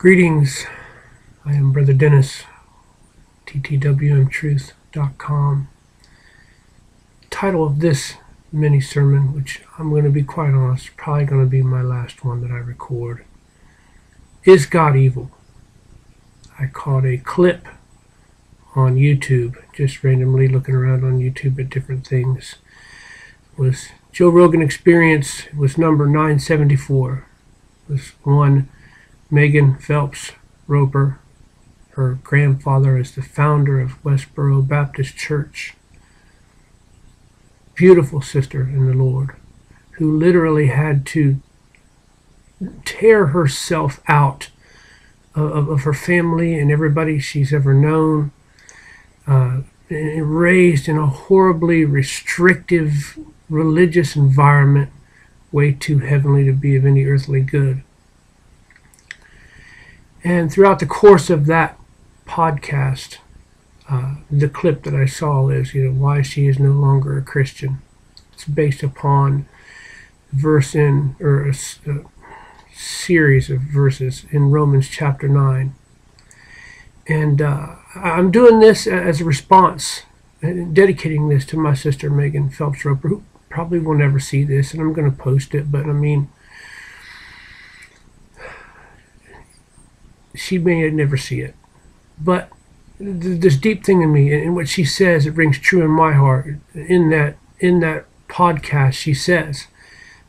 Greetings, I am Brother Dennis, ttwmtruth.com. Title of this mini sermon, which I'm going to be quite honest, probably going to be my last one that I record, Is God Evil? I caught a clip on YouTube, just randomly looking around on YouTube at different things. It was Joe Rogan Experience. It was number 974. It was one Megan Phelps-Roper. Her grandfather is the founder of Westboro Baptist Church. Beautiful sister in the Lord, who literally had to tear herself out of her family and everybody she's ever known, raised in a horribly restrictive religious environment, way too heavenly to be of any earthly good. And throughout the course of that podcast, the clip that I saw is, why she is no longer a Christian. It's based upon verse in, or a series of verses in Romans chapter 9. And I'm doing this as a response, dedicating this to my sister Megan Phelps-Roper, who probably will never see this, and I'm going to post it, but I mean, she may never see it. But this deep thing in me, and what she says, it rings true in my heart. In that podcast, she says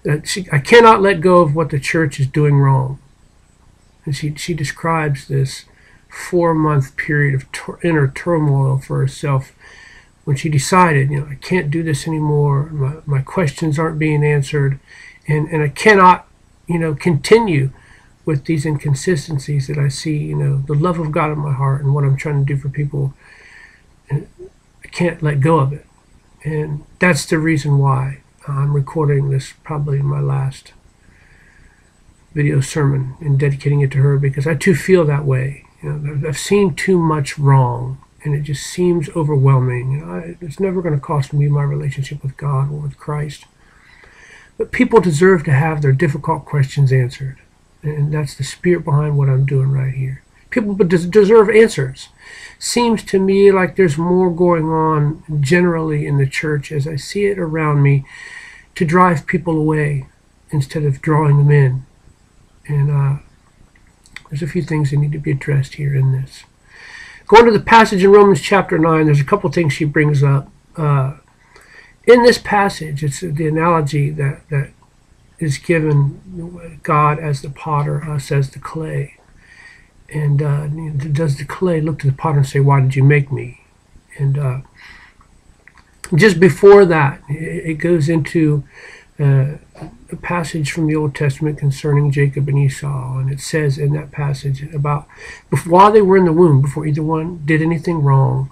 that I cannot let go of what the church is doing wrong. And she describes this 4-month period of inner turmoil for herself when she decided, I can't do this anymore. My questions aren't being answered, and I cannot, continue with these inconsistencies that I see, the love of God in my heart and what I'm trying to do for people. And I can't let go of it. And that's the reason why I'm recording this, probably my last video sermon, and dedicating it to her, because I too feel that way. I've seen too much wrong, and it just seems overwhelming. It's never going to cost me my relationship with God or with Christ. But people deserve to have their difficult questions answered. And that's the spirit behind what I'm doing right here. People deserve answers. Seems to me like there's more going on generally in the church, as I see it around me, to drive people away instead of drawing them in. And there's a few things that need to be addressed here in this. Going to the passage in Romans chapter 9, there's a couple things she brings up. In this passage, it's the analogy that is given, God as the potter, us as the clay. And does the clay look to the potter and say, why did you make me? And just before that, it goes into a passage from the Old Testament concerning Jacob and Esau. And it says in that passage about, while they were in the womb, before either one did anything wrong,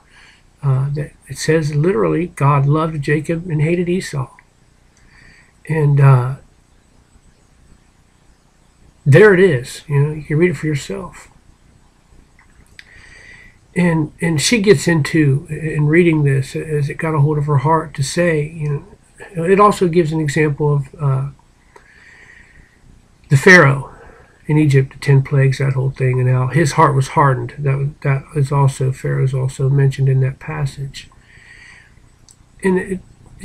that it says literally, God loved Jacob and hated Esau. And there it is. You can read it for yourself. And she gets into, in reading this, as it got a hold of her heart, to say, it also gives an example of the Pharaoh in Egypt, the 10 plagues, that whole thing, and how his heart was hardened. That is also, Pharaoh is also mentioned in that passage. And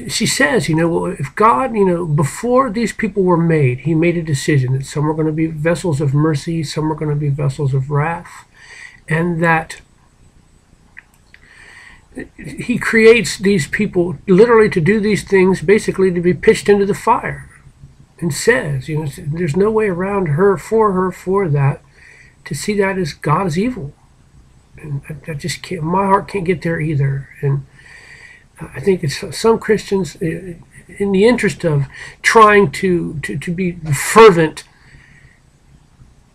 she says, well, if God, before these people were made, he made a decision that some are going to be vessels of mercy, some are going to be vessels of wrath, and that he creates these people literally to do these things, basically to be pitched into the fire, and says, there's no way around for that, to see that as God is evil. And I just can't, my heart can't get there either. And I think it's some Christians, in the interest of trying to be fervent,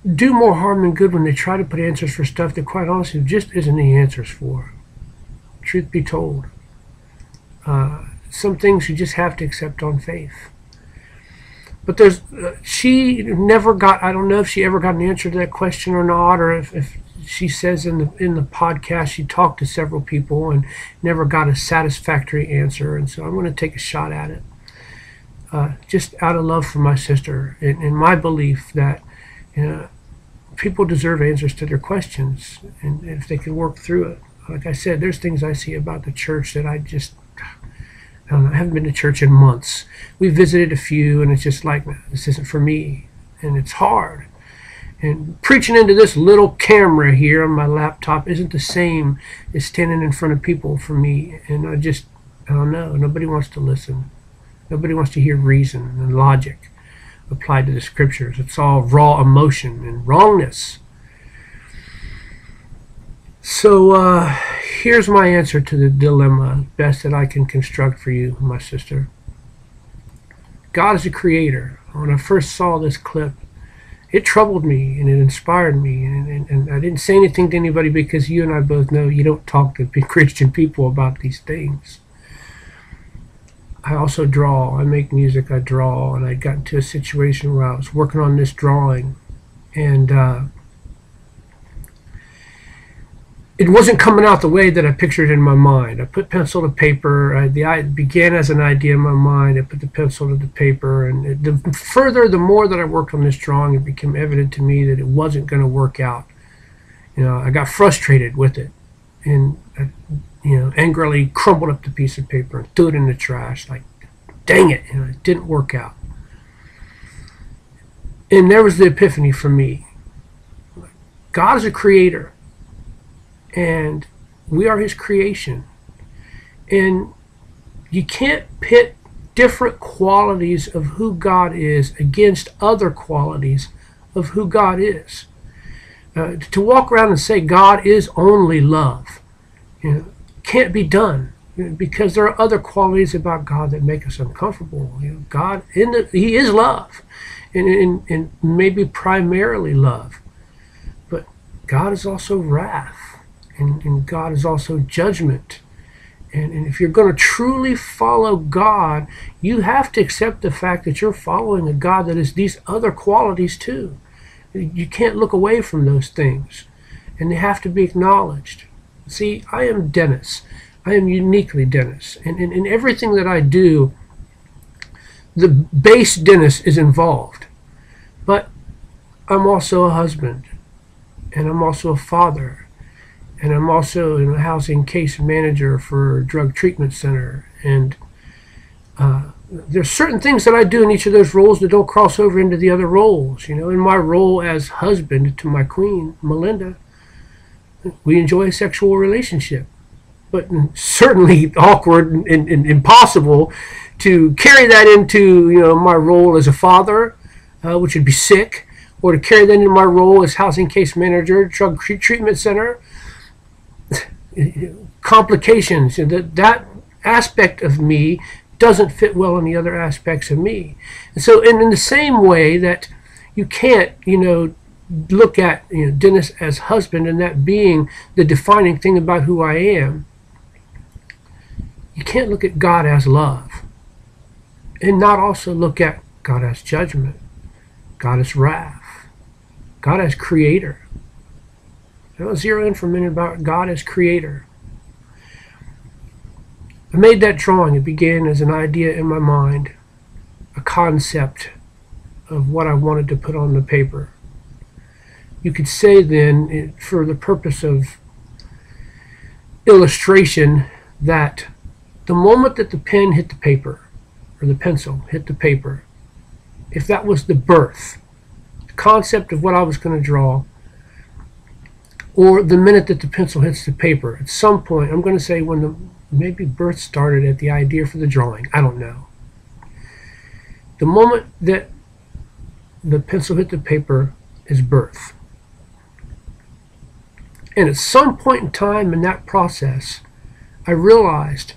do more harm than good when they try to put answers for stuff that, quite honestly, just isn't the answers for. Truth be told. Some things you just have to accept on faith. But she never got, I don't know if she ever got an answer to that question or not, or if she says in the podcast she talked to several people and never got a satisfactory answer. And so I'm going to take a shot at it, just out of love for my sister and my belief that people deserve answers to their questions, and if they can work through it. Like I said, there's things I see about the church that I don't know, I haven't been to church in months. We visited a few, and it's just like, this isn't for me, and it's hard. And preaching into this little camera here on my laptop isn't the same as standing in front of people for me. And I don't know. Nobody wants to listen. Nobody wants to hear reason and logic applied to the scriptures. It's all raw emotion and wrongness. So here's my answer to the dilemma, best that I can construct for you, my sister. God is a creator. When I first saw this clip, it troubled me and it inspired me, and I didn't say anything to anybody because you and I both know you don't talk to Christian people about these things. I also draw. I make music. I draw, and I got into a situation where I was working on this drawing, and it wasn't coming out the way that I pictured in my mind. I put pencil to paper. It began as an idea in my mind. I put the pencil to the paper, and the more that I worked on this drawing, it became evident to me that it wasn't going to work out. I got frustrated with it, and angrily crumpled up the piece of paper and threw it in the trash. Like, dang it! It didn't work out. And there was the epiphany for me. God is a creator. And we are his creation. And you can't pit different qualities of who God is against other qualities of who God is. To walk around and say God is only love, can't be done, because there are other qualities about God that make us uncomfortable. God, he is love, and maybe primarily love. But God is also wrath. And God is also judgment. And if you're going to truly follow God, you have to accept the fact that you're following a God that has these other qualities too. You can't look away from those things. And they have to be acknowledged. See, I am Dennis. I am uniquely Dennis. And in everything that I do, the base Dennis is involved. But I'm also a husband. And I'm also a father. And I'm also a housing case manager for a drug treatment center. And there's certain things that I do in each of those roles that don't cross over into the other roles. In my role as husband to my queen, Melinda, we enjoy a sexual relationship. But certainly awkward and impossible to carry that into my role as a father, which would be sick, or to carry that into my role as housing case manager, drug treatment center. Complications, that aspect of me doesn't fit well in the other aspects of me. And so in the same way that you can't look at Dennis as husband and that being the defining thing about who I am, you can't look at God as love and not also look at God as judgment, God as wrath, God as creator. I'll zero in for a minute about God as creator. I made that drawing. It began as an idea in my mind, a concept of what I wanted to put on the paper. You could say then, for the purpose of illustration, that the moment that the pen hit the paper, or the pencil hit the paper, if that was the birth, the concept of what I was going to draw, or the minute that the pencil hits the paper, at some point, I'm going to say when maybe birth started at the idea for the drawing. I don't know. The moment that the pencil hit the paper is birth. And at some point in time in that process, I realized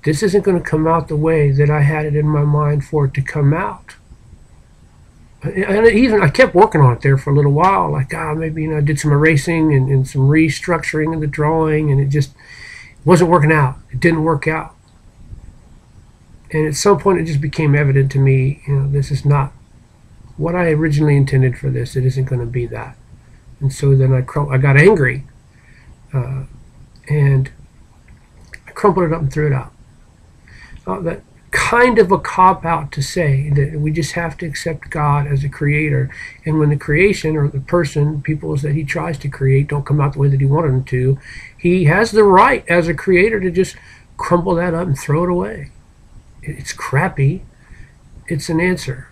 this isn't going to come out the way that I had it in my mind for it to come out. And I kept working on it there for a little while, like, maybe I did some erasing and some restructuring of the drawing, and it just wasn't working out. It didn't work out. And at some point it just became evident to me, this is not what I originally intended for this. It isn't going to be that. And so then I got angry, and I crumpled it up and threw it out. That kind of a cop-out to say that we just have to accept God as a creator. And when the creation or the person, peoples that he tries to create don't come out the way that he wanted them to, he has the right as a creator to just crumple that up and throw it away. It's crappy. It's an answer.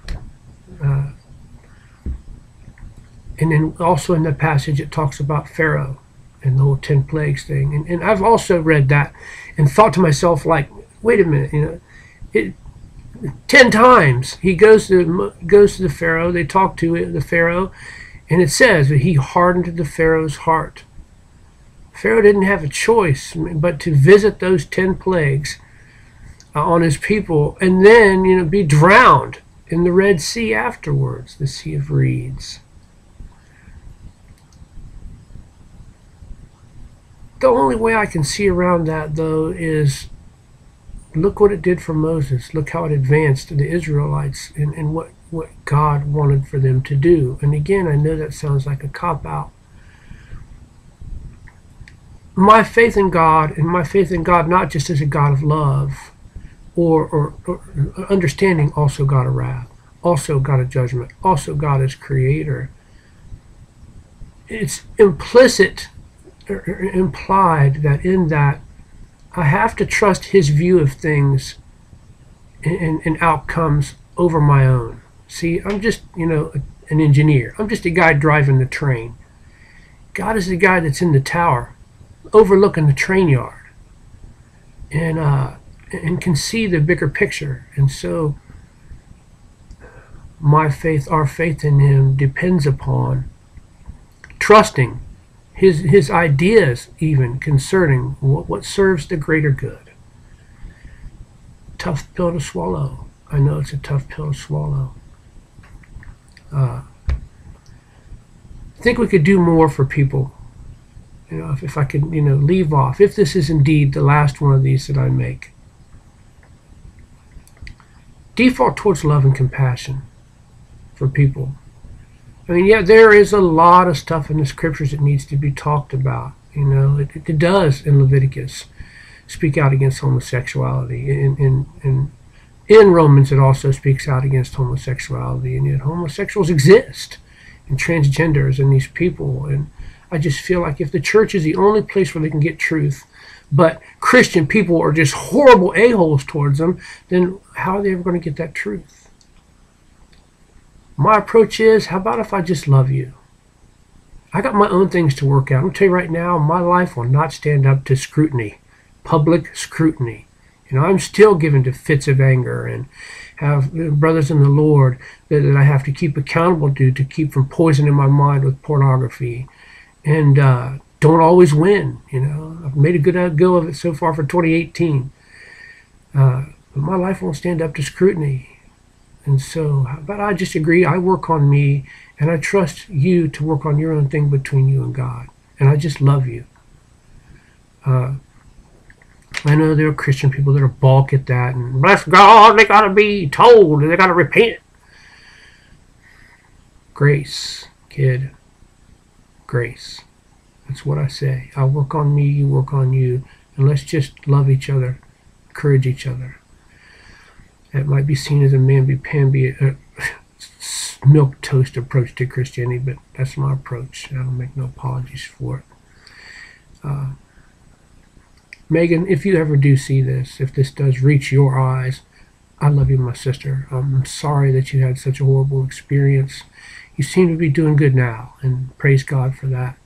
And then also in the passage it talks about Pharaoh and the whole 10 plagues thing. And I've also read that and thought to myself, like, wait a minute, 10 times he goes to the Pharaoh, they talk to the Pharaoh, and it says that he hardened the Pharaoh's heart. Pharaoh didn't have a choice but to visit those 10 plagues on his people, and then be drowned in the Red Sea afterwards, the Sea of Reeds. The only way I can see around that, though, is look what it did for Moses. Look how it advanced the Israelites and what God wanted for them to do. And again, I know that sounds like a cop-out. My faith in God, and my faith in God not just as a God of love or understanding, also God of wrath, also God of judgment, also God as creator. It's implicit or implied that in that I have to trust his view of things and outcomes over my own. See, I'm just, an engineer. I'm just a guy driving the train. God is the guy that's in the tower overlooking the train yard and can see the bigger picture. And so my faith, our faith in him depends upon trusting his ideas even concerning what serves the greater good. Tough pill to swallow. I know it's a tough pill to swallow. I think we could do more for people. If I could, leave off, if this is indeed the last one of these that I make. Default towards love and compassion for people. I mean, yeah, there is a lot of stuff in the scriptures that needs to be talked about. It does in Leviticus speak out against homosexuality. In Romans, it also speaks out against homosexuality. And yet homosexuals exist, and transgenders, and these people. And I just feel like if the church is the only place where they can get truth, but Christian people are just horrible a-holes towards them, then how are they ever going to get that truth? My approach is, how about if I just love you? I got my own things to work out. I'm going to tell you right now, my life will not stand up to scrutiny, public scrutiny. I'm still given to fits of anger and have brothers in the Lord that I have to keep accountable to keep from poisoning my mind with pornography. And don't always win. I've made a good go of it so far for 2018. But my life won't stand up to scrutiny. And so, but I just agree, I work on me, and I trust you to work on your own thing between you and God. And I just love you. I know there are Christian people that are balk at that, and bless God, they got to be told, they got to repent. Grace, kid. Grace. That's what I say. I work on me, you work on you, and let's just love each other, encourage each other. It might be seen as a mamby-pamby, milquetoast approach to Christianity, but that's my approach. I don't make no apologies for it. Megan, if you ever do see this, if this does reach your eyes, I love you, my sister. I'm sorry that you had such a horrible experience. You seem to be doing good now, and praise God for that.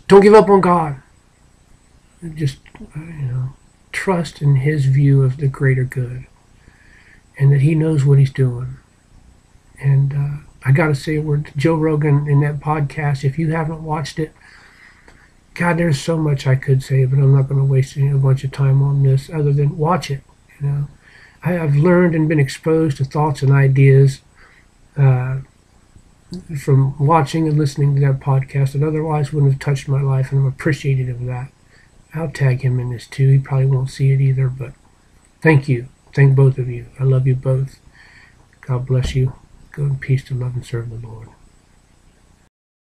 Don't give up on God. Just, trust in his view of the greater good, and that he knows what he's doing. And I got to say a word to Joe Rogan in that podcast. If you haven't watched it, God, there's so much I could say, but I'm not going to waste a bunch of time on this other than watch it. I've learned and been exposed to thoughts and ideas from watching and listening to that podcast that otherwise wouldn't have touched my life, and I'm appreciative of that. I'll tag him in this too. He probably won't see it either, but thank you. Thank both of you. I love you both. God bless you. Go in peace to love and serve the Lord.